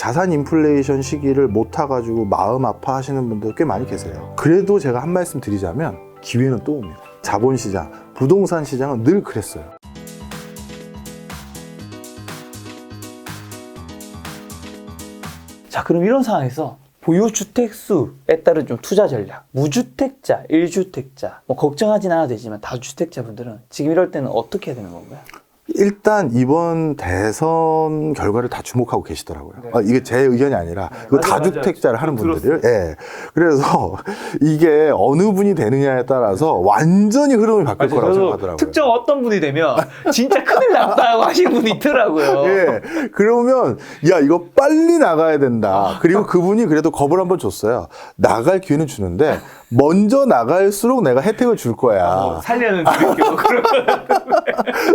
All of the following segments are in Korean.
자산 인플레이션 시기를 못 타가지고 마음 아파하시는 분들 꽤 많이 계세요. 그래도 제가 한 말씀 드리자면 기회는 또 옵니다. 자본시장, 부동산 시장은 늘 그랬어요. 자, 그럼 이런 상황에서 보유주택 수에 따른 좀 투자 전략, 무주택자, 1주택자, 뭐 걱정하진 않아도 되지만 다주택자분들은 지금 이럴 때는 어떻게 해야 되는 건가요? 일단 이번 대선 결과를 다 주목하고 계시더라고요. 네. 이게 제 의견이 아니라 그 맞아요, 다주택자를 하는 맞아요. 분들이요. 예. 그래서 이게 어느 분이 되느냐에 따라서 완전히 흐름이 바뀔 거라고 생각하더라고요. 특정 어떤 분이 되면 진짜 큰일 났다고 하시는 분이 있더라고요. 예. 그러면 야 이거 빨리 나가야 된다. 그리고 그분이 그래도 겁을 한번 줬어요. 나갈 기회는 주는데 먼저 나갈수록 내가 혜택을 줄 거야. 살려는 드릴게요.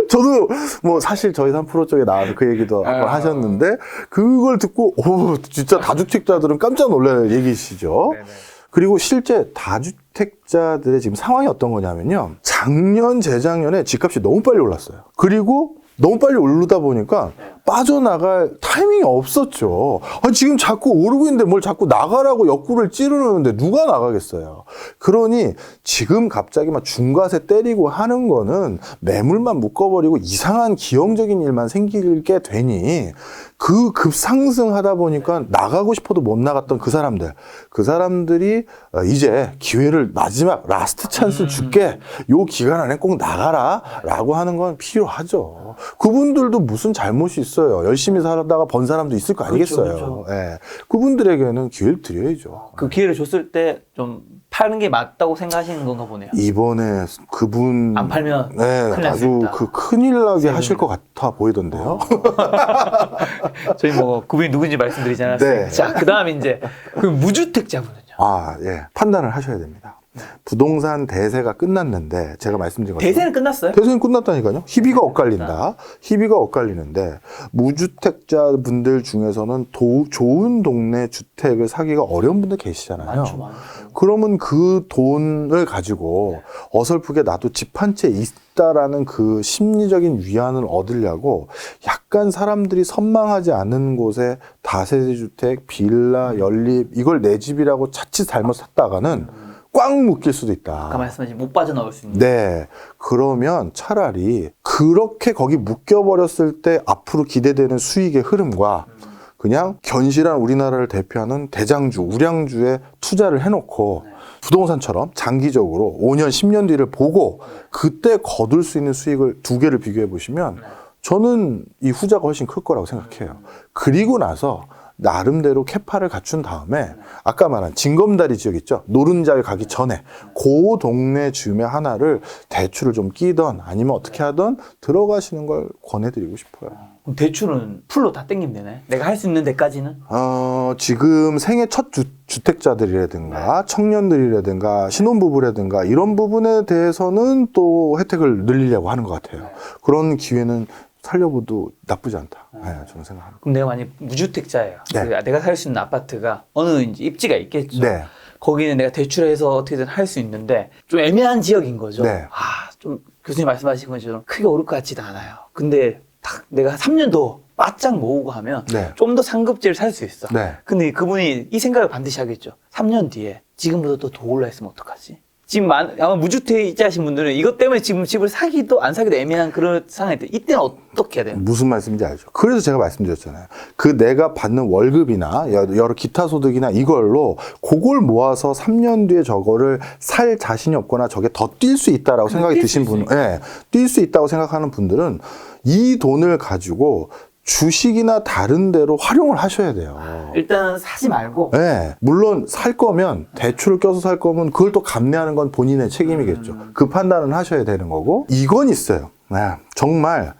저도 뭐 사실 저희 3프로 쪽에 나와서 그 얘기도 한번 하셨는데 그걸 듣고 오 진짜 다주택자들은 깜짝 놀랄 얘기시죠. 네네. 그리고 실제 다주택자들의 지금 상황이 어떤 거냐면요. 작년, 재작년에 집값이 너무 빨리 올랐어요. 그리고 너무 빨리 오르다 보니까 빠져나갈 타이밍이 없었죠. 지금 자꾸 오르고 있는데 뭘 자꾸 나가라고 옆구리를 찌르는데 누가 나가겠어요. 그러니 지금 갑자기 막 중과세 때리고 하는 거는 매물만 묶어버리고 이상한 기형적인 일만 생기게 되니 그 급상승하다 보니까 나가고 싶어도 못 나갔던 그 사람들이 이제 기회를 마지막 라스트 찬스 줄게. 요 기간 안에 꼭 나가라 라고 하는 건 필요하죠. 그분들도 무슨 잘못이 있어요. 열심히 살다가 번 사람도 있을 거 아니겠어요. 그렇죠. 예. 그분들에게는 기회를 드려야죠. 그 기회를 줬을 때 좀 파는 게 맞다고 생각하시는 건가 보네요. 이번에 그분 안 팔면 네, 큰일 날 수 아주 있다. 그 큰일 나게 하실 것 같아 보이던데요. 저희 뭐 그분이 누군지 말씀드리지 않았어요. 네. 자, 그다음 이제 그 무주택자분은요. 예. 판단을 하셔야 됩니다. 부동산 대세가 끝났는데 제가 말씀드린 것처럼 대세는 끝났어요? 대세는 끝났다니까요. 희비가 엇갈린다. 희비가 엇갈리는데 무주택자분들 중에서는 좋은 동네 주택을 사기가 어려운 분들 계시잖아요. 많죠. 그러면 그 돈을 가지고 어설프게 나도 집 한 채 있다라는 그 심리적인 위안을 얻으려고 약간 사람들이 선망하지 않는 곳에 다세대 주택, 빌라, 연립 이걸 내 집이라고 자칫 잘못 샀다가는 꽉 묶일 수도 있다. 아까 말씀하신 못 빠져나올 수 있는. 네. 그러면 차라리 그렇게 거기 묶여버렸을 때 앞으로 기대되는 수익의 흐름과 그냥 견실한 우리나라를 대표하는 대장주, 우량주에 투자를 해놓고 부동산처럼 장기적으로 5년, 10년 뒤를 보고 그때 거둘 수 있는 수익을 두 개를 비교해 보시면 저는 이 후자가 훨씬 클 거라고 생각해요. 그리고 나서 나름대로 캐파를 갖춘 다음에 아까 말한 징검다리 지역 있죠? 노른자에 가기 전에 그 동네 줌에 하나를 대출을 좀 끼던 아니면 어떻게 하던 들어가시는 걸 권해드리고 싶어요. 그럼 대출은 풀로 다 땡기면 되네. 내가 할 수 있는 데까지는? 지금 생애 첫 주택자들이라든가 청년들이라든가 신혼부부라든가 이런 부분에 대해서는 또 혜택을 늘리려고 하는 것 같아요. 그런 기회는 살려봐도 나쁘지 않다. 네, 저는 생각합니다. 그럼 내가 만약 무주택자예요. 네. 내가 살 수 있는 아파트가 어느 이제 입지가 있겠죠. 네. 거기는 내가 대출해서 어떻게든 할 수 있는데 좀 애매한 지역인 거죠. 네. 좀 교수님 말씀하신 것처럼 크게 오를 것 같지도 않아요. 근데 딱 내가 3년 더 바짝 모으고 하면 네. 좀 더 상급지를 살 수 있어. 네. 근데 그분이 이 생각을 반드시 하겠죠. 3년 뒤에 지금보다 더 올라 있으면 어떡하지? 지금 아마 무주택자신 분들은 이것 때문에 지금 집을 사기도 안 사기도 애매한 그런 상황인데 이때는 어떻게 해야 돼요? 무슨 말씀인지 알죠. 그래서 제가 말씀드렸잖아요. 그 내가 받는 월급이나 여러 기타 소득이나 이걸로 그걸 모아서 3년 뒤에 저거를 살 자신이 없거나 저게 더 뛸 수 있다라고 생각이 드신 분, 뛸 수 있다고 생각하는 분들은 이 돈을 가지고 주식이나 다른 데로 활용을 하셔야 돼요. 일단은 사지 말고 네, 물론 살 거면 대출을 껴서 살 거면 그걸 또 감내하는 건 본인의 책임이겠죠. 그 판단은 하셔야 되는 거고 이건 있어요. 정말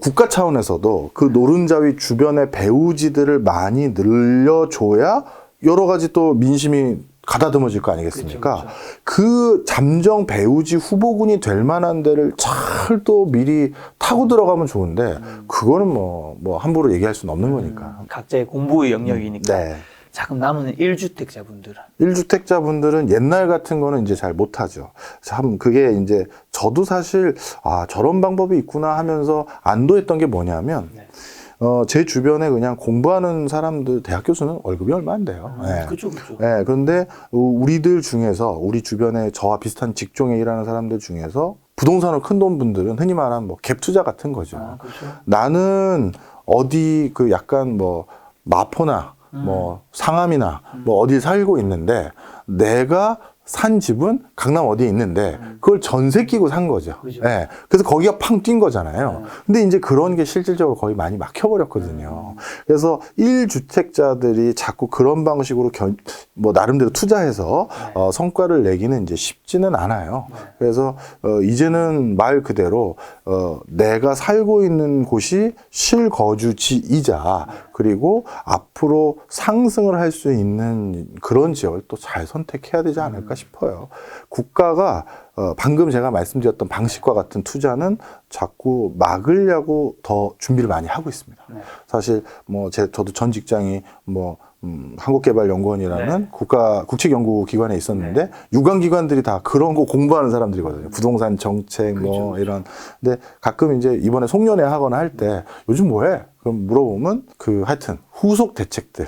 국가 차원에서도 그 노른자위 주변의 배우지들을 많이 늘려줘야 여러 가지 또 민심이 가다듬어질 거 아니겠습니까? 그렇죠. 그 잠정 배우지 후보군이 될 만한 데를 잘 또 미리 타고 들어가면 좋은데 그거는 뭐 함부로 얘기할 수는 없는 거니까. 각자의 공부의 영역이니까. 네. 자, 그럼 남은 1주택자분들은? 1주택자분들은 옛날 같은 거는 이제 잘 못하죠. 참, 그게 이제 저도 사실, 저런 방법이 있구나 하면서 안도했던 게 뭐냐면, 네. 제 주변에 그냥 공부하는 사람들 대학 교수는 월급이 얼마 안 돼요. 예. 그렇죠. 예, 그런데 우리들 중에서 우리 주변에 저와 비슷한 직종에 일하는 사람들 중에서 부동산으로 큰 돈 분들은 흔히 말하는 뭐 갭 투자 같은 거죠. 그렇죠. 나는 어디 그 약간 뭐 마포나 뭐 상암이나 뭐 어디 살고 있는데 내가 산 집은 강남 어디에 있는데 그걸 전세 끼고 산 거죠. 그죠. 예. 그래서 거기가 팡 뛴 거잖아요. 근데 이제 그런 게 실질적으로 거의 많이 막혀버렸거든요. 그래서 1주택자들이 자꾸 그런 방식으로 뭐 나름대로 투자해서 성과를 내기는 이제 쉽지는 않아요. 그래서 이제는 말 그대로 내가 살고 있는 곳이 실거주지이자 그리고 앞으로 상승을 할 수 있는 그런 지역을 또 잘 선택해야 되지 않을까 싶어요. 국가가 방금 제가 말씀드렸던 방식과 같은 투자는 자꾸 막으려고 더 준비를 많이 하고 있습니다. 사실 뭐 저도 전 직장이 뭐 한국개발연구원이라는 국책연구기관에 있었는데 유관기관들이 다 그런 거 공부하는 사람들이거든요. 부동산 정책 뭐 이런. 근데 가끔 이제 이번에 송년회 하거나 할 때 요즘 뭐해? 그럼 물어보면 하여튼 후속 대책들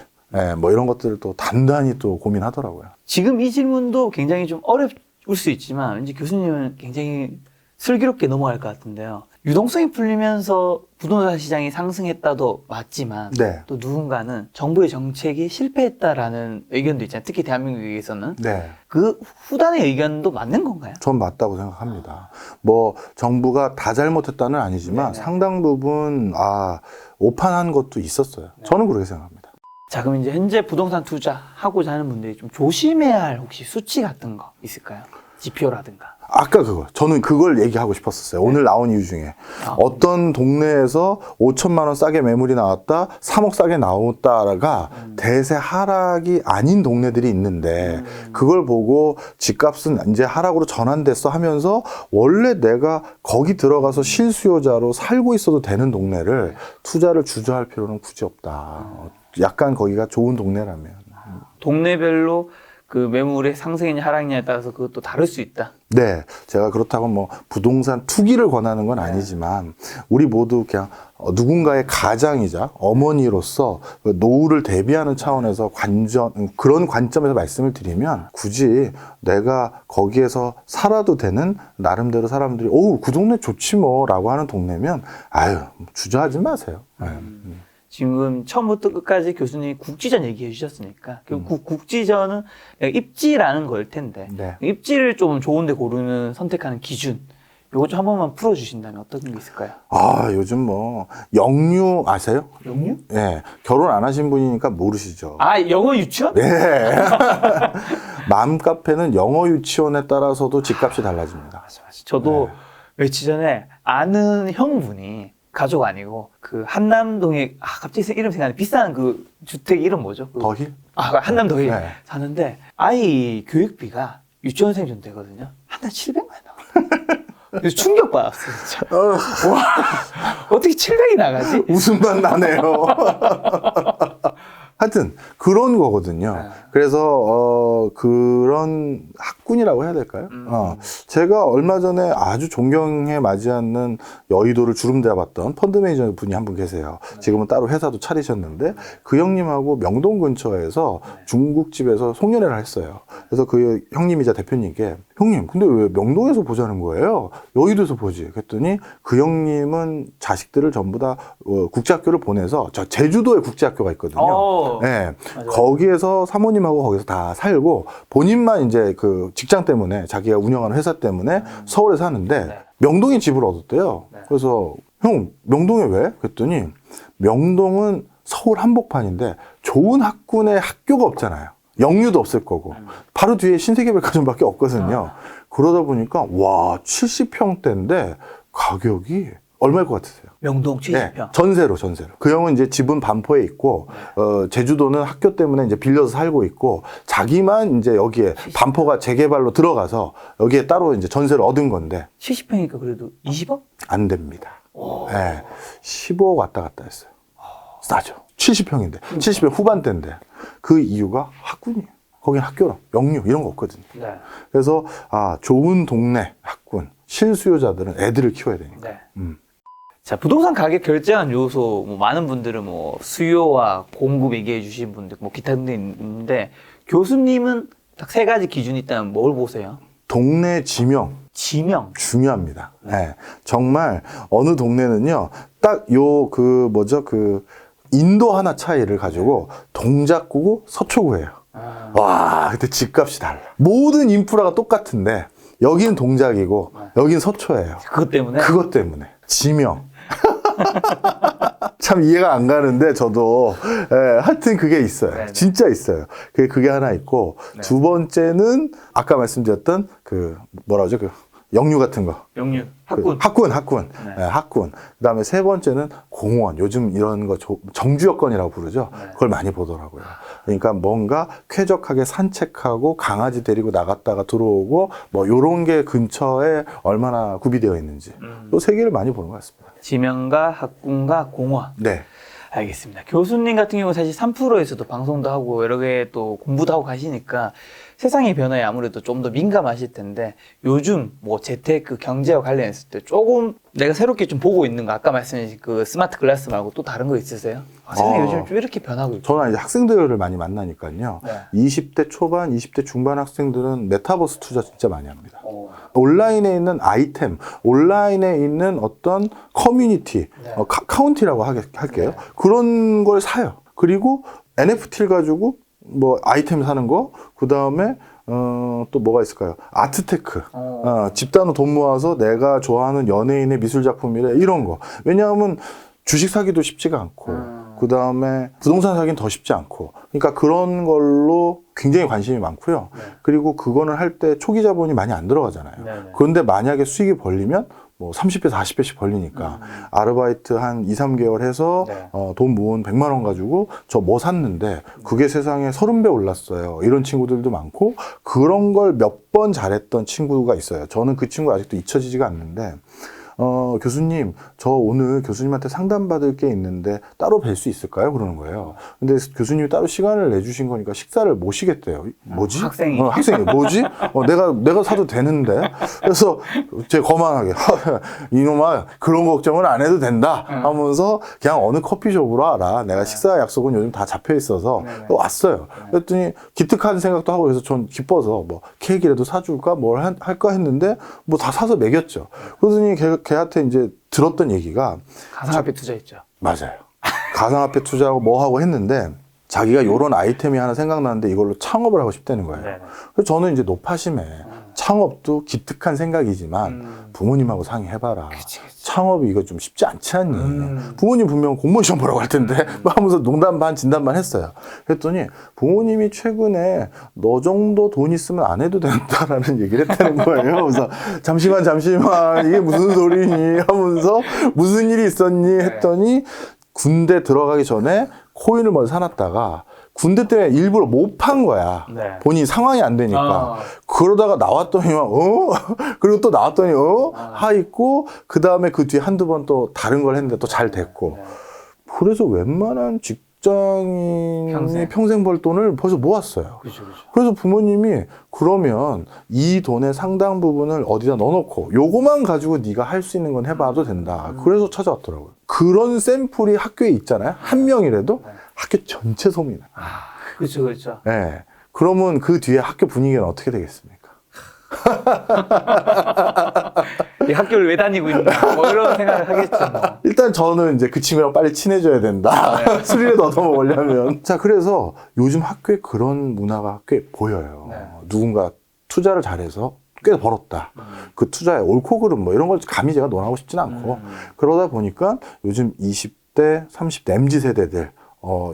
뭐 이런 것들을 또 단단히 또 고민하더라고요. 지금 이 질문도 굉장히 좀 어려울 수 있지만 왠지 교수님은 굉장히 슬기롭게 넘어갈 것 같은데요. 유동성이 풀리면서 부동산 시장이 상승했다도 맞지만 또 누군가는 정부의 정책이 실패했다라는 의견도 있잖아요. 특히 대한민국에서는. 그 후단의 의견도 맞는 건가요? 전 맞다고 생각합니다. 뭐 정부가 다 잘못했다는 아니지만 상당 부분 오판한 것도 있었어요. 저는 그렇게 생각합니다. 자, 그럼 이제 현재 부동산 투자하고자 하는 분들이 좀 조심해야 할 혹시 수치 같은 거 있을까요? 지표라든가. 아까 저는 그걸 얘기하고 싶었었어요. 오늘 나온 이유 중에. 어떤 동네에서 5천만 원 싸게 매물이 나왔다, 3억 싸게 나왔다가 대세 하락이 아닌 동네들이 있는데 그걸 보고 집값은 이제 하락으로 전환됐어 하면서 원래 내가 거기 들어가서 실수요자로 살고 있어도 되는 동네를 투자를 주저할 필요는 굳이 없다. 약간 거기가 좋은 동네라면. 동네별로 그 매물의 상승이냐 하락이냐에 따라서 그것도 다를 수 있다. 네. 제가 그렇다고 뭐 부동산 투기를 권하는 건 아니지만 우리 모두 그냥 누군가의 가장이자 어머니로서 노후를 대비하는 차원에서 그런 관점에서 말씀을 드리면 굳이 내가 거기에서 살아도 되는 나름대로 사람들이 그 동네 좋지 뭐 라고 하는 동네면 주저하지 마세요. 지금 처음부터 끝까지 교수님이 국지전 얘기해 주셨으니까 국지전은 입지라는 걸 텐데 입지를 좀 좋은 데 고르는 선택하는 기준 요거 좀 한 번만 풀어주신다면 어떤 게 있을까요? 요즘 뭐 영유 아세요? 영유? 네. 결혼 안 하신 분이니까 모르시죠. 영어 유치원? 네. 맘카페는 영어 유치원에 따라서도 집값이 달라집니다. 맞아. 저도 며칠 전에 아는 형분이 가족 아니고 그 한남동에 갑자기 이름 생각나네. 비싼 그 주택 이름 뭐죠? 더힐? 한남 더힐 사는데 아이 교육비가 유치원생 좀 되거든요. 한 달 700만 원 나와요. 그래서 충격받았어요, 진짜. 와, 어떻게 700이 나가지? 웃음만 나네요. 하여튼 그런 거거든요. 그래서 그런 학군이라고 해야 될까요? 제가 얼마 전에 아주 존경해 마지 않는 여의도를 주름대어 봤던 펀드 매니저 분이 한 분 계세요. 지금은 따로 회사도 차리셨는데 그 형님하고 명동 근처에서 중국집에서 송년회를 했어요. 그래서 그 형님이자 대표님께 형님 근데 왜 명동에서 보자는 거예요? 여의도에서 보지. 그랬더니 그 형님은 자식들을 전부 다 국제학교를 보내서 저 제주도에 국제학교가 있거든요. 네, 거기에서 사모님하고 거기서 다 살고 본인만 이제 그 직장 때문에 자기가 운영하는 회사 때문에 서울에 사는데 명동에 집을 얻었대요. 그래서 형 명동에 왜? 그랬더니 명동은 서울 한복판인데 좋은 학군의 학교가 없잖아요. 영유도 없을 거고 바로 뒤에 신세계백화점밖에 없거든요. 그러다 보니까 와 70평대인데 가격이 얼마일 것 같으세요? 명동 70평. 네, 전세로. 그 형은 이제 집은 반포에 있고, 제주도는 학교 때문에 이제 빌려서 살고 있고, 자기만 이제 여기에 반포가 재개발로 들어가서 여기에 따로 이제 전세를 얻은 건데. 70평이니까 그래도 20억? 안 됩니다. 네, 15억 왔다 갔다 했어요. 싸죠. 70평인데. 70평 후반대인데. 그 이유가 학군이에요. 거긴 학교랑 영유 이런 거 없거든요. 그래서, 좋은 동네 학군. 실수요자들은 애들을 키워야 되니까. 자, 부동산 가격 결정한 요소, 뭐 많은 분들은 뭐 수요와 공급 얘기해 주신 분들, 뭐 기타 등등 있는데, 교수님은 딱 세 가지 기준이 있다면 뭘 보세요? 동네 지명. 지명. 중요합니다. 네. 정말 어느 동네는요, 딱 인도 하나 차이를 가지고 동작구고 서초구예요. 와, 그때 집값이 달라. 모든 인프라가 똑같은데, 여기는 동작이고, 여기는 서초예요. 그것 때문에? 그것 때문에. 지명. 참 이해가 안 가는데 저도 하여튼 그게 있어요. 네네. 진짜 있어요. 그게 하나 있고 네. 두 번째는 아까 말씀드렸던 영유 같은 거. 영유, 학군. 학군. 네. 네, 학군. 그다음에 세 번째는 공원. 요즘 이런 거 정주 여건이라고 부르죠. 네. 그걸 많이 보더라고요. 그러니까 뭔가 쾌적하게 산책하고 강아지 데리고 나갔다가 들어오고 뭐 요런 게 근처에 얼마나 구비되어 있는지. 또 세 개를 많이 보는 것 같습니다. 지명과 학군과 공원. 네. 알겠습니다. 교수님 같은 경우는 사실 3프로에서도 방송도 하고 여러 개 또 공부도 하고 가시니까 세상의 변화에 아무래도 좀 더 민감하실 텐데 요즘 뭐 재테크 경제와 관련했을 때 조금 내가 새롭게 좀 보고 있는 거 아까 말씀하신 그 스마트 글라스 말고 또 다른 거 있으세요? 세상이 요즘 좀 이렇게 변하고 있고. 저는 이제 학생들을 많이 만나니까요. 네. 20대 초반, 20대 중반 학생들은 메타버스 투자 진짜 많이 합니다. 온라인에 있는 아이템, 온라인에 있는 어떤 커뮤니티, 네. 카운티라고 할게요. 네. 그런 걸 사요. 그리고 NFT를 가지고 뭐 아이템 사는 거, 그 다음에 또 뭐가 있을까요? 아트테크. 집단으로 돈 모아서 내가 좋아하는 연예인의 미술 작품이래 이런 거. 왜냐하면 주식 사기도 쉽지가 않고. 그 다음에 부동산 사기는 더 쉽지 않고. 그러니까 그런 걸로 굉장히 관심이 많고요. 네. 그리고 그거는 할 때 초기 자본이 많이 안 들어가잖아요. 네네. 그런데 만약에 수익이 벌리면 뭐 30배, 40배씩 벌리니까 아르바이트 한 2, 3개월 해서 네. 돈 모은 100만 원 가지고 저 뭐 샀는데 그게 세상에 30배 올랐어요. 이런 친구들도 많고 그런 걸 몇 번 잘했던 친구가 있어요. 저는 그 친구 아직도 잊혀지지가 않는데 교수님, 저 오늘 교수님한테 상담받을 게 있는데 따로 뵐 수 있을까요? 그러는 거예요. 근데 교수님이 따로 시간을 내주신 거니까 식사를 모시겠대요. 뭐지? 학생이. 학생이 뭐지? 내가 사도 되는데. 그래서 제가 거만하게 이놈아 그런 걱정은 안 해도 된다 하면서 그냥 어느 커피숍으로 와라. 내가 식사 약속은 요즘 다 잡혀 있어서 왔어요. 그랬더니 기특한 생각도 하고 그래서 전 기뻐서 뭐 케이크라도 사줄까 뭘 할까 했는데 뭐 다 사서 먹였죠. 그러더니 걔한테 이제 들었던 얘기가 가상화폐 투자했죠. 맞아요. 가상화폐 투자하고 뭐 하고 했는데 자기가 요런 아이템이 하나 생각나는데 이걸로 창업을 하고 싶다는 거예요. 네네. 그래서 저는 이제 노파심에 창업도 기특한 생각이지만 부모님하고 상의해봐라. 그치. 창업이 이거 좀 쉽지 않지 않니? 부모님 분명 공무원 시험 보라고 할 텐데 하면서 농담 반 진담 반 했어요. 그랬더니 부모님이 최근에 너 정도 돈 있으면 안 해도 된다라는 얘기를 했다는 거예요. 그래서 잠시만 이게 무슨 소리니 하면서 무슨 일이 있었니 했더니 군대 들어가기 전에 코인을 먼저 사놨다가 군대 때문에 일부러 못 판 거야. 네. 본인 상황이 안 되니까. 그러다가 나왔더니만, 그리고 또 나왔더니, 하 있고, 그 다음에 그 뒤에 한두 번 또 다른 걸 했는데 또 잘 됐고. 그래서 웬만한 직장인이 평생 벌 돈을 벌써 모았어요. 그렇죠. 그래서 부모님이 그러면 이 돈의 상당 부분을 어디다 넣어놓고 요거만 가지고 네가 할 수 있는 건 해봐도 된다. 그래서 찾아왔더라고요. 그런 샘플이 학교에 있잖아요. 한 명이라도 학교 전체 소문이 나요. 그렇죠. 네. 그러면 그 뒤에 학교 분위기는 어떻게 되겠습니까? 이 학교를 왜 다니고 있나 뭐 이런 생각을 하겠죠. 뭐. 일단 저는 이제 그 친구랑 빨리 친해져야 된다. 술이라도 얻어먹으려면. 자, 그래서 요즘 학교에 그런 문화가 꽤 보여요. 네. 누군가 투자를 잘해서 꽤 벌었다. 그 투자의 옳고 그름 뭐 이런 걸 감히 제가 논하고 싶진 않고 그러다 보니까 요즘 20대, 30대 MZ 세대들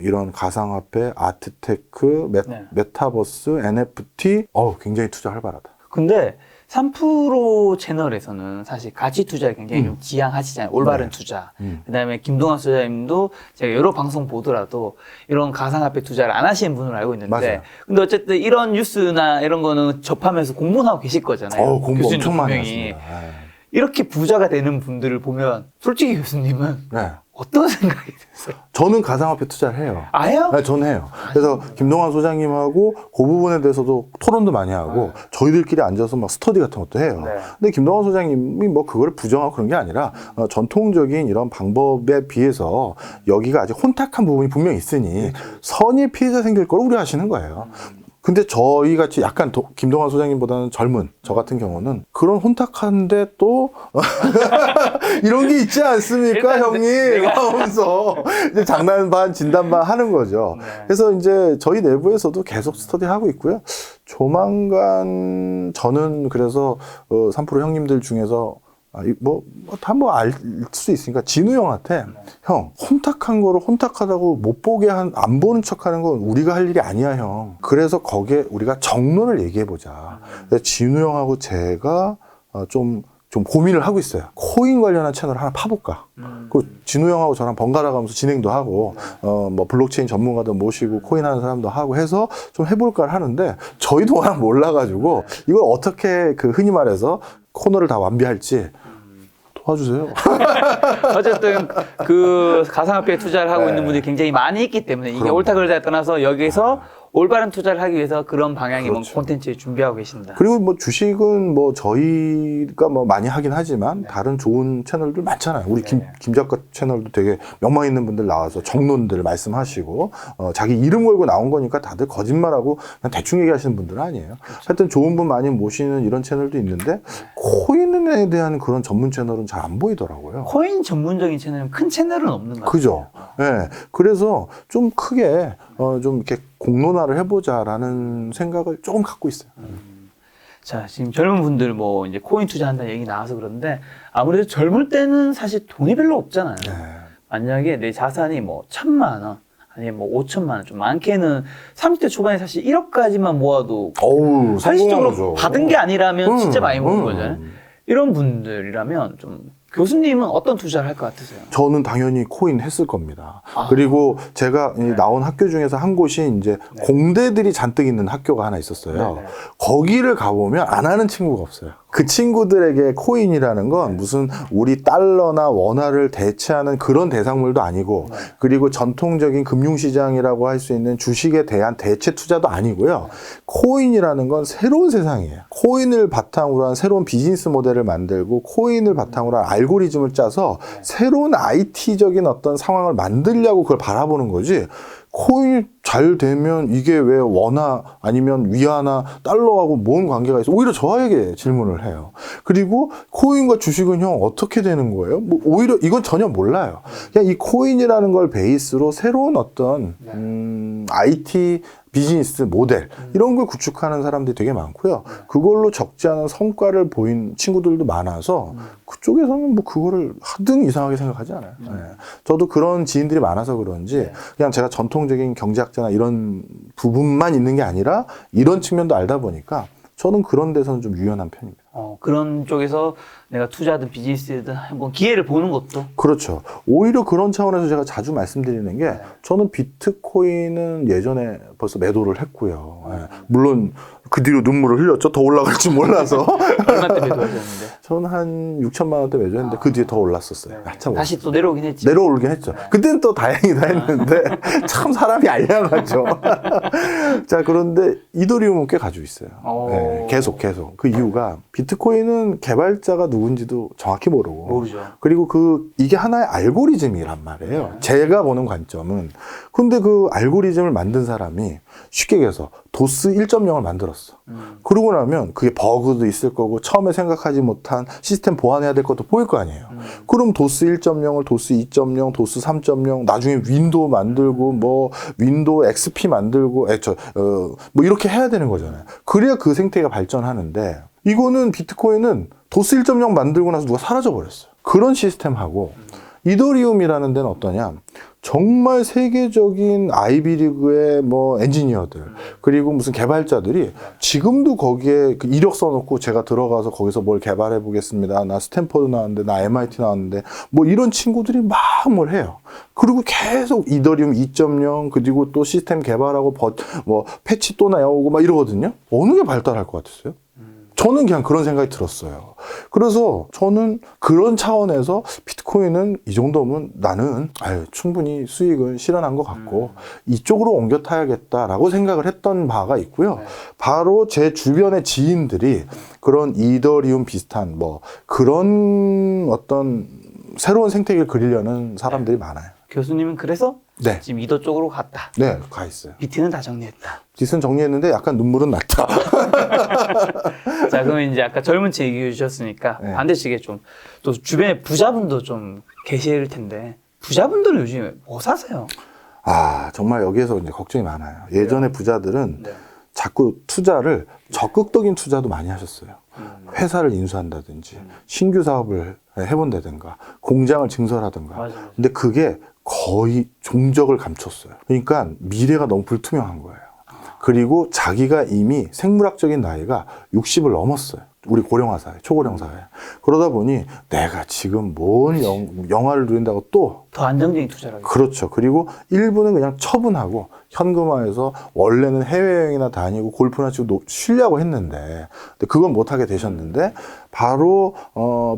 이런 가상화폐, 아트테크, 메타버스, NFT 굉장히 투자 활발하다. 근데 3프로 채널에서는 사실 가치 투자를 굉장히 좀 지향하시잖아요. 올바른 투자. 그다음에 김동완 소장님도 제가 여러 방송 보더라도 이런 가상화폐 투자를 안 하시는 분으로 알고 있는데 맞아요. 근데 어쨌든 이런 뉴스나 이런 거는 접하면서 공부하고 계실 거잖아요. 공부 교수님도 엄청 많이 분명히. 하십니다. 이렇게 부자가 되는 분들을 보면 솔직히 교수님은 네. 어떤 생각이 드세요? 저는 가상화폐 투자를 해요. 아요? 네, 저는 해요. 그래서 김동환 소장님하고 그 부분에 대해서도 토론도 많이 하고 저희들끼리 앉아서 막 스터디 같은 것도 해요. 네. 근데 김동환 소장님이 뭐 그걸 부정하고 그런 게 아니라 전통적인 이런 방법에 비해서 여기가 아직 혼탁한 부분이 분명히 있으니 선의 피해자 생길 걸 우려하시는 거예요. 근데 저희 같이 약간 김동환 소장님보다는 젊은 저 같은 경우는 그런 혼탁한데 또 이런 게 있지 않습니까, 형님? 하면서 이제 장난 반 진담 반 하는 거죠. 네. 그래서 이제 저희 내부에서도 계속 스터디하고 있고요. 조만간 저는 그래서 3프로 형님들 중에서 다 알 수 있으니까 진우 형한테 형 혼탁한 거를 혼탁하다고 못 보게 안 보는 척 하는 건 우리가 할 일이 아니야 형. 그래서 거기에 우리가 정론을 얘기해 보자. 진우 형하고 제가 좀 고민을 하고 있어요. 코인 관련한 채널을 하나 파볼까. 그 진우 형하고 저랑 번갈아 가면서 진행도 하고 뭐 블록체인 전문가도 모시고 코인 하는 사람도 하고 해서 좀 해볼까 하는데 저희도 워낙 몰라가지고 이걸 어떻게 흔히 말해서 코너를 다 완비할지 도와주세요. 어쨌든 그 가상화폐에 투자를 하고 네. 있는 분들이 굉장히 많이 있기 때문에 이게 그럼요. 옳다 그르다에 떠나서 여기서 올바른 투자를 하기 위해서 그런 방향의 그렇죠. 콘텐츠를 준비하고 계신다. 그리고 뭐 주식은 뭐 저희가 뭐 많이 하긴 하지만 다른 좋은 채널들 많잖아요. 우리 김 작가 채널도 되게 명망 있는 분들 나와서 정론들 말씀하시고 자기 이름 걸고 나온 거니까 다들 거짓말하고 그냥 대충 얘기하시는 분들은 아니에요. 하여튼 좋은 분 많이 모시는 이런 채널도 있는데 코인에 대한 그런 전문 채널은 잘 안 보이더라고요. 코인 전문적인 채널은 큰 채널은 없는 것 같아요. 그죠? 예. 네. 그래서 좀 크게 좀 이렇게 공론화를 해보자라는 생각을 조금 갖고 있어요. 자, 지금 젊은 분들 뭐 이제 코인 투자한다는 얘기 나와서 그런데 아무래도 젊을 때는 사실 돈이 별로 없잖아요. 네. 만약에 내 자산이 뭐 1,000만 원, 아니면 뭐 5천만 원, 좀 많게는 30대 초반에 사실 1억까지만 모아도 어우, 현실적으로 성공하죠. 받은 게 아니라면 진짜 많이 모은 거잖아요. 음. 이런 분들이라면 좀 교수님은 어떤 투자를 할 것 같으세요? 저는 당연히 코인 했을 겁니다. 그리고 제가 나온 학교 중에서 한 곳이 이제 공대들이 잔뜩 있는 학교가 하나 있었어요. 네네. 거기를 가보면 안 하는 친구가 없어요. 그 친구들에게 코인이라는 건 무슨 우리 달러나 원화를 대체하는 그런 대상물도 아니고 그리고 전통적인 금융시장이라고 할 수 있는 주식에 대한 대체 투자도 아니고요. 코인이라는 건 새로운 세상이에요. 코인을 바탕으로 한 새로운 비즈니스 모델을 만들고 코인을 바탕으로 한 알고리즘을 짜서 새로운 IT적인 어떤 상황을 만들려고 그걸 바라보는 거지. 코인이 잘 되면 이게 왜 원화 아니면 위안화 달러하고 뭔 관계가 있어? 오히려 저에게 질문을 해요. 그리고 코인과 주식은 형 어떻게 되는 거예요? 뭐 오히려 이건 전혀 몰라요. 그냥 이 코인이라는 걸 베이스로 새로운 어떤 IT 비즈니스 모델 이런 걸 구축하는 사람들이 되게 많고요. 그걸로 적지 않은 성과를 보인 친구들도 많아서 그쪽에서는 뭐 그거를 하등 이상하게 생각하지 않아요. 네. 저도 그런 지인들이 많아서 그런지 그냥 제가 전통적인 경제학자나 이런 부분만 있는 게 아니라 이런 측면도 알다 보니까 저는 그런 데서는 좀 유연한 편입니다. 그런 쪽에서 내가 투자든 비즈니스든 한번 기회를 보는 것도. 그렇죠. 오히려 그런 차원에서 제가 자주 말씀드리는 게 저는 비트코인은 예전에 벌써 매도를 했고요. 예. 물론 그 뒤로 눈물을 흘렸죠. 더 올라갈 줄 몰라서. 얼마 때 매도하셨는데? 저는 한 6천만 원대 매도했는데 그 뒤에 더 올랐었어요. 한참 다시 또 내려오긴 했지. 내려오긴 했죠. 그때는 또 다행이다 했는데 참 사람이 알량하죠. 자, 그런데 이더리움은 꽤 가지고 있어요. 네, 계속. 그 이유가 비트코인은 개발자가 누군지도 정확히 모르고 모르죠. 그리고 이게 하나의 알고리즘이란 말이에요. 제가 보는 관점은. 근데 그 알고리즘을 만든 사람이 쉽게 얘기해서 도스 1.0을 만들었어. 그러고 나면 그게 버그도 있을 거고 처음에 생각하지 못한 시스템 보완해야 될 것도 보일 거 아니에요. 그럼 도스 1.0을 도스 2.0, 도스 3.0 나중에 윈도우 만들고 뭐 윈도우 XP 만들고 뭐 이렇게 해야 되는 거잖아요. 그래야 그 생태계가 발전하는데 이거는 비트코인은 도스 1.0 만들고 나서 누가 사라져 버렸어요. 그런 시스템하고 이더리움이라는 데는 어떠냐? 정말 세계적인 아이비리그의 뭐 엔지니어들 그리고 무슨 개발자들이 지금도 거기에 그 이력 써놓고 제가 들어가서 거기서 뭘 개발해 보겠습니다. 나 스탠퍼드 나왔는데 나 MIT 나왔는데 뭐 이런 친구들이 막 뭘 해요. 그리고 계속 이더리움 2.0 그리고 또 시스템 개발하고 뭐 패치 또 나오고 막 이러거든요. 어느 게 발달할 것 같으세요? 저는 그냥 그런 생각이 들었어요. 그래서 저는 그런 차원에서 비트코인은 이 정도면 나는 충분히 수익은 실현한 것 같고 이쪽으로 옮겨 타야겠다라고 생각을 했던 바가 있고요. 네. 바로 제 주변의 지인들이 그런 이더리움 비슷한 뭐 그런 어떤 새로운 생태계를 그리려는 사람들이 많아요. 교수님은 그래서 네. 지금 이더 쪽으로 갔다. 네, 가 있어요. 비트는 다 정리했다. 빚은 정리했는데 약간 눈물은 났다. 자, 그러면 이제 아까 젊은 층 얘기해 주셨으니까 네. 반대식에 좀 또 주변에 부자분도 좀 계실 텐데 부자분들은 요즘에 뭐 사세요? 정말 여기에서 이제 걱정이 많아요. 예전에 부자들은 네. 자꾸 투자를 적극적인 투자도 많이 하셨어요. 회사를 인수한다든지 신규 사업을 해본다든가 공장을 증설하든가. 맞아요. 근데 그게 거의 종적을 감췄어요. 그러니까 미래가 너무 불투명한 거예요. 그리고 자기가 이미 생물학적인 나이가 60을 넘었어요. 우리 고령화 사회, 초고령 사회. 그러다 보니 내가 지금 뭔 영화를 누린다고 또 더 안정적인 투자를 하겠죠. 그렇죠. 그리고 일부는 그냥 처분하고 현금화해서 원래는 해외여행이나 다니고 골프나 치고 쉬려고 했는데 그건 못하게 되셨는데 바로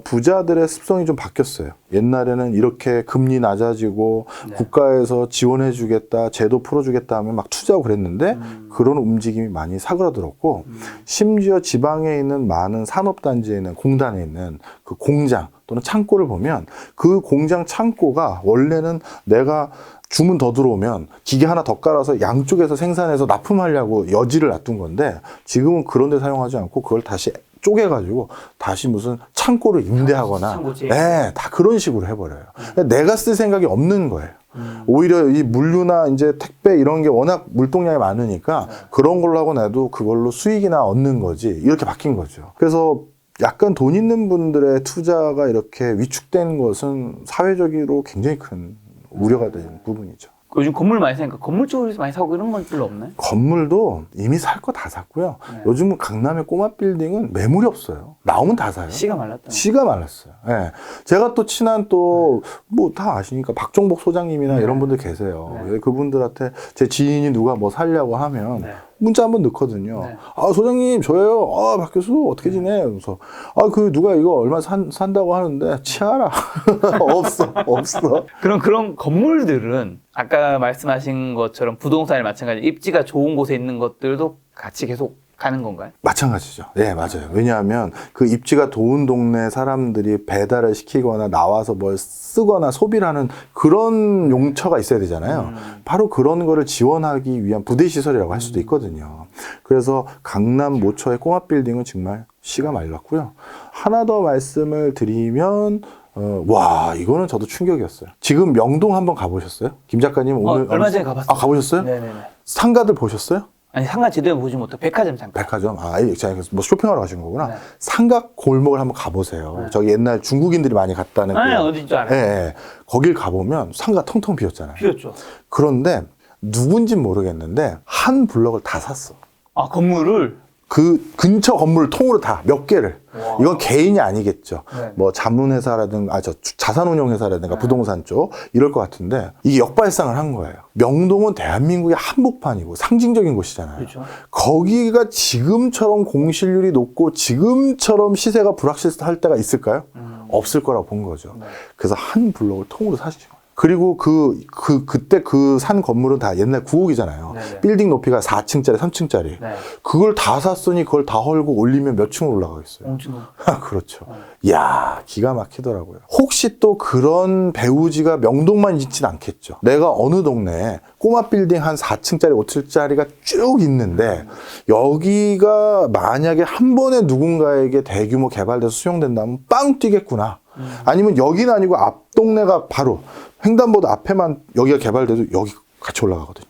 부자들의 습성이 좀 바뀌었어요. 옛날에는 이렇게 금리 낮아지고 네. 국가에서 지원해 주겠다, 제도 풀어 주겠다 하면 막 투자하고 그랬는데 그런 움직임이 많이 사그라들었고 심지어 지방에 있는 많은 산업단지에 있는 공단에 있는 그 공장 또는 창고를 보면 그 공장 창고가 원래는 내가 주문 더 들어오면 기계 하나 더 깔아서 양쪽에서 생산해서 납품하려고 여지를 놔둔 건데 지금은 그런 데 사용하지 않고 그걸 다시 쪼개가지고 다시 무슨 창고를 임대하거나 창고지. 네, 다 그런 식으로 해버려요. 내가 쓸 생각이 없는 거예요. 오히려 이 물류나 이제 택배 이런 게 워낙 물동량이 많으니까 그런 걸로 하고 나도 그걸로 수익이나 얻는 거지 이렇게 바뀐 거죠. 그래서 약간 돈 있는 분들의 투자가 이렇게 위축된 것은 사회적으로 굉장히 큰 우려가 되는 부분이죠. 요즘 건물 많이 사니까 건물 쪽에서 많이 사고 이런 건 별로 없나요? 건물도 이미 살 거 다 샀고요. 네. 요즘은 강남의 꼬마 빌딩은 매물이 없어요. 나오면 다 사요. 씨가 말랐다. 씨가 말랐어요. 예. 제가 또 친한 또 뭐 다 아시니까 박종복 소장님이나 네. 이런 분들 계세요. 네. 그분들한테 제 지인이 누가 뭐 살려고 하면 네. 문자 한번 넣거든요. 네. 소장님 저예요. 박 교수 어떻게 지내? 그래서 그 누가 이거 얼마 산다고 하는데 치아라. 없어. 그런 건물들은 아까 말씀하신 것처럼 부동산이 마찬가지로 입지가 좋은 곳에 있는 것들도 같이 계속 가는 건가요? 마찬가지죠. 네, 맞아요. 왜냐하면 그 입지가 좋은 동네 사람들이 배달을 시키거나 나와서 뭘 쓰거나 소비를 하는 그런 용처가 있어야 되잖아요. 바로 그런 거를 지원하기 위한 부대시설이라고 할 수도 있거든요. 그래서 강남 모처의 꼬마 빌딩은 정말 씨가 말랐고요. 하나 더 말씀을 드리면 이거는 저도 충격이었어요. 지금 명동 한번 가보셨어요? 김 작가님 오늘 얼마 전에 가봤어요. 가보셨어요? 네네네. 상가들 보셨어요? 아니 상가 제대로 보지 못해 백화점 잠깐. 백화점? 제가 뭐 쇼핑하러 가신 거구나. 네. 삼각 골목을 한번 가보세요. 네. 저기 옛날 중국인들이 많이 갔다는. 아니 어딘 줄 알아요. 예. 거길 가보면 상가 텅텅 비었잖아요. 비었죠. 그런데 누군진 모르겠는데 한 블럭을 다 샀어. 건물을 그 근처 건물을 통으로 다 몇 개를. 와. 이건 개인이 아니겠죠. 네. 뭐 자문회사라든가 자산운용회사라든가 부동산 쪽 이럴 것 같은데 이게 역발상을 한 거예요. 명동은 대한민국의 한복판이고 상징적인 곳이잖아요. 그렇죠. 거기가 지금처럼 공실률이 높고 지금처럼 시세가 불확실할 때가 있을까요? 없을 거라고 본 거죠. 네. 그래서 한 블록을 통으로 사시죠. 그리고 그때 그 산 건물은 다 옛날 구옥이잖아요. 네네. 빌딩 높이가 4층짜리, 3층짜리. 네. 그걸 다 샀으니 그걸 다 헐고 올리면 몇 층으로 올라가겠어요? 엄청 그렇죠. 이야, 기가 막히더라고요. 혹시 또 그런 배우지가 명동만 있진 않겠죠. 내가 어느 동네에 꼬마 빌딩 한 4층짜리, 5층짜리가 쭉 있는데 여기가 만약에 한 번에 누군가에게 대규모 개발돼서 수용된다면 빵 뛰겠구나. 아니면 여기는 아니고 앞 동네가 바로 횡단보도 앞에만 여기가 개발돼도 여기 같이 올라가거든요.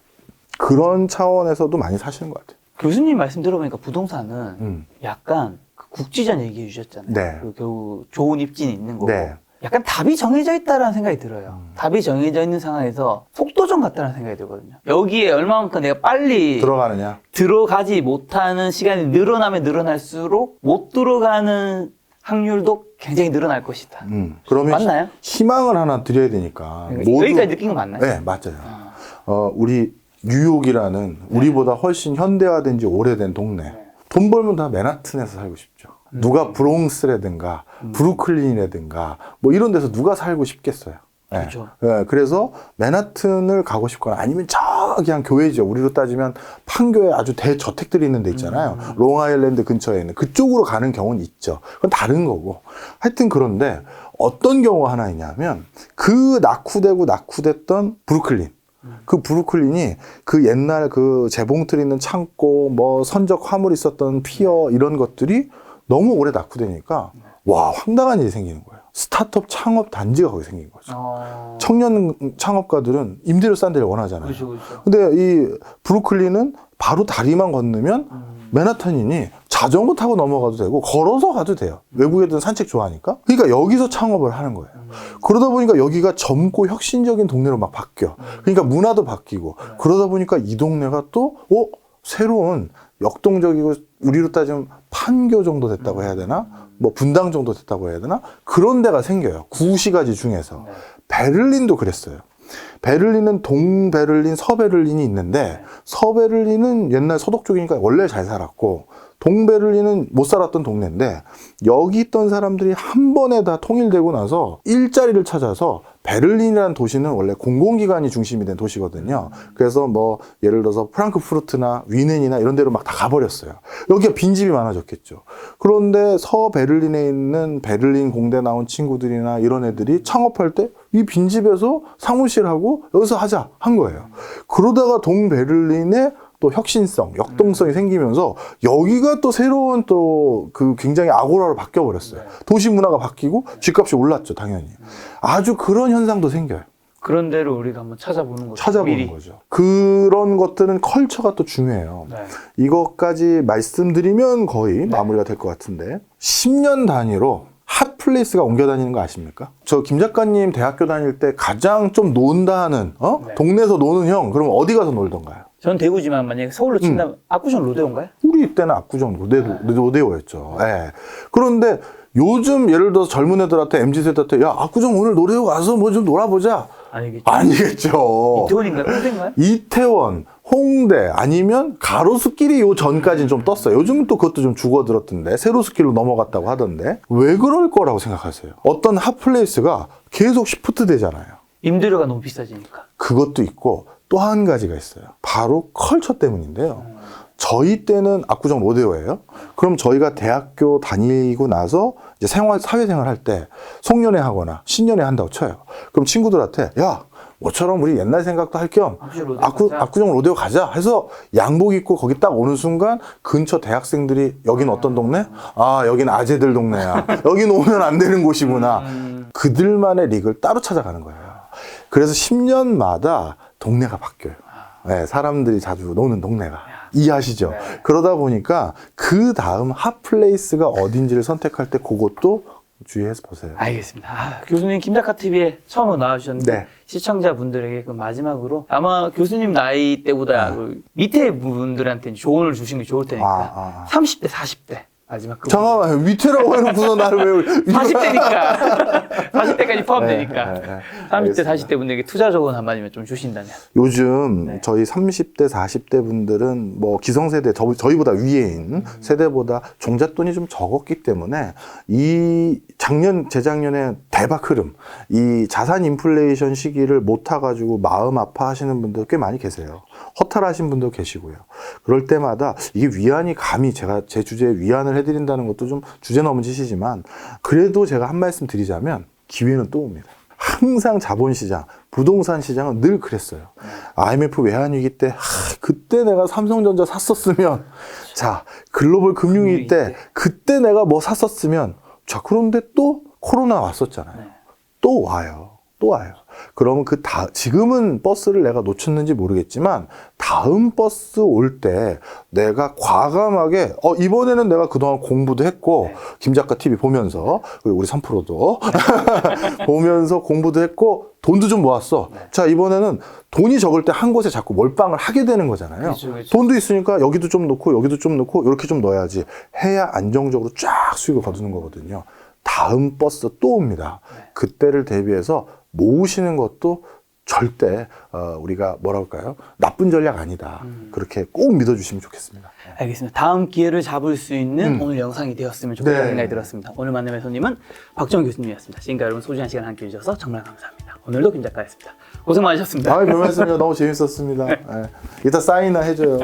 그런 차원에서도 많이 사시는 것 같아요. 교수님 말씀 들어보니까 부동산은 약간 그 국지전 얘기해 주셨잖아요. 네. 그 결국 좋은 입지는 있는 거고. 네. 약간 답이 정해져 있다라는 생각이 들어요. 답이 정해져 있는 상황에서 속도전 같다는 생각이 들거든요. 여기에 얼마만큼 내가 빨리 들어가느냐? 들어가지 못하는 시간이 늘어나면 늘어날수록 못 들어가는 확률도 굉장히 늘어날 것이다. 그러면 맞나요? 희망을 하나 드려야 되니까. 여기까지 느낀 거 맞나요? 네, 맞아요. 우리 뉴욕이라는 우리보다 훨씬 현대화된 지 오래된 동네. 돈 벌면 다 맨하튼에서 살고 싶죠. 누가 브롱스라든가 브루클린이라든가 뭐 이런 데서 누가 살고 싶겠어요. 네. 그렇죠. 네, 그래서 맨하튼을 가고 싶거나 아니면 저기 한 교외죠. 우리로 따지면 판교에 아주 대저택들이 있는 데 있잖아요. 롱아일랜드 근처에 있는 그쪽으로 가는 경우는 있죠. 그건 다른 거고. 하여튼 그런데 어떤 경우가 하나 있냐면 그 낙후됐던 브루클린. 그 브루클린이 그 옛날 그 재봉틀 있는 창고, 뭐 선적 화물 있었던 피어 이런 것들이 너무 오래 낙후되니까 와, 황당한 일이 생기는 거예요. 스타트업 창업 단지가 거기 생긴 거죠. 청년 창업가들은 임대료 싼 데를 원하잖아요. 그렇죠, 그렇죠. 근데 이 브루클린은 바로 다리만 건너면 맨하탄이니 자전거 타고 넘어가도 되고 걸어서 가도 돼요. 외국 애들은 산책 좋아하니까. 그러니까 여기서 창업을 하는 거예요. 그러다 보니까 여기가 젊고 혁신적인 동네로 막 바뀌어. 그러니까 문화도 바뀌고. 그러다 보니까 이 동네가 또 새로운 역동적이고 우리로 따지면 판교 정도 됐다고 해야 되나? 뭐 분당 정도 됐다고 해야 되나? 그런 데가 생겨요. 구시가지 중에서. 베를린도 그랬어요. 베를린은 동베를린, 서베를린이 있는데 서베를린은 옛날 서독 쪽이니까 원래 잘 살았고 동베를린은 못 살았던 동네인데 여기 있던 사람들이 한 번에 다 통일되고 나서 일자리를 찾아서 베를린이라는 도시는 원래 공공기관이 중심이 된 도시거든요. 그래서 뭐 예를 들어서 프랑크푸르트나 위넨이나 이런 데로 막 다 가버렸어요. 여기가 빈집이 많아졌겠죠. 그런데 서베를린에 있는 베를린 공대 나온 친구들이나 이런 애들이 창업할 때 이 빈집에서 사무실하고 여기서 하자 한 거예요. 그러다가 동베를린에 또 혁신성, 역동성이 생기면서 여기가 또 새로운 또 그 굉장히 아고라로 바뀌어 버렸어요. 도시 문화가 바뀌고 집값이 올랐죠, 당연히. 아주 그런 현상도 생겨요. 그런 데를 우리가 한번 찾아보는 거죠. 찾아보는 미리. 거죠. 그런 것들은 컬처가 또 중요해요. 네. 이것까지 말씀드리면 거의 마무리가 될 것 같은데 10년 단위로 핫플레이스가 옮겨 다니는 거 아십니까? 저 김 작가님 대학교 다닐 때 가장 좀 논다 하는 네. 동네에서 노는 형 그럼 어디 가서 놀던가요? 전 대구지만 만약에 서울로 친다면 압구정 로데오인가요? 우리 때는 압구정 로데오였죠. 예. 그런데 요즘 예를 들어서 젊은 애들한테 MZ세대한테 야 압구정 오늘 로데오 가서 뭐 좀 놀아보자. 아니겠죠. 아니겠죠. 이태원인가요? 홍대인가요? 이태원, 홍대 아니면 가로수길이 요 전까지는 좀 떴어요. 요즘은 또 그것도 좀 죽어들었던데 세로수길로 넘어갔다고 하던데 왜 그럴 거라고 생각하세요? 어떤 핫플레이스가 계속 시프트 되잖아요. 임대료가 너무 비싸지니까. 그것도 있고 또 한 가지가 있어요. 바로 컬처 때문인데요. 저희 때는 압구정 로데오예요. 그럼 저희가 대학교 다니고 나서 이제 사회생활 할 때 송년회 하거나 신년회 한다고 쳐요. 그럼 친구들한테 야 뭐처럼 우리 옛날 생각도 할 겸 압구정 로데오 가자 해서 양복 입고 거기 딱 오는 순간 근처 대학생들이 여긴 어떤 동네? 아 여긴 아재들 동네야. 여긴 오면 안 되는 곳이구나. 그들만의 리그를 따로 찾아가는 거예요. 그래서 10년마다 동네가 바뀌어요. 네, 사람들이 자주 노는 동네가. 이해하시죠? 네. 그러다 보니까 그 다음 핫플레이스가 어딘지를 선택할 때 그것도 주의해서 보세요. 알겠습니다. 교수님 김작가TV에 처음으로 나와주셨는데 네. 시청자분들에게 그 마지막으로 아마 교수님 나이 때보다 그 밑에 분들한테 조언을 주시는 게 좋을 테니까 30대, 40대 마지막 그 잠깐만 위태라고 해놓고서 나를 왜 40대니까 40대까지 포함되니까 네. 30대, 알겠습니다. 40대 분들에게 투자 조언 한마디만 좀 주신다면. 요즘 네. 저희 30대, 40대 분들은 뭐 기성세대, 저희보다 위에인 세대보다 종잣돈이 좀 적었기 때문에 이 재작년에 대박 흐름, 이 자산 인플레이션 시기를 못 타가지고 마음 아파하시는 분들 꽤 많이 계세요. 허탈하신 분도 계시고요. 그럴 때마다 이게 위안이 감히 제가 제 주제에 위안을 해드린다는 것도 좀 주제 넘은 짓이지만 그래도 제가 한 말씀 드리자면 기회는 또 옵니다. 항상 자본시장, 부동산 시장은 늘 그랬어요. IMF 외환위기 때 그때 내가 삼성전자 샀었으면 자 글로벌 금융위기 때 그때 내가 뭐 샀었으면 자 그런데 또 코로나 왔었잖아요. 또 와요. 그러면 지금은 버스를 내가 놓쳤는지 모르겠지만 다음 버스 올 때 내가 과감하게 이번에는 내가 그동안 공부도 했고 김작가TV 보면서 그리고 우리 3프로도 보면서 공부도 했고 돈도 좀 모았어. 자 이번에는 돈이 적을 때 한 곳에 자꾸 몰빵을 하게 되는 거잖아요. 그렇죠. 돈도 있으니까 여기도 좀 넣고 여기도 좀 넣고 이렇게 좀 넣어야지 해야 안정적으로 쫙 수익을 거두는 거거든요. 다음 버스 또 옵니다. 그때를 대비해서 모으시는 것도 절대 우리가 뭐라 할까요? 나쁜 전략 아니다. 그렇게 꼭 믿어주시면 좋겠습니다. 알겠습니다. 다음 기회를 잡을 수 있는 오늘 영상이 되었으면 좋겠다는 네. 생각이 들었습니다. 오늘 만남의 손님은 박정훈 교수님이었습니다. 지금까지 여러분 소중한 시간 함께 해주셔서 정말 감사합니다. 오늘도 김 작가였습니다. 고생 많으셨습니다. 별 말씀이요. 너무 재밌었습니다. 예. 이따 사인이나 해줘요.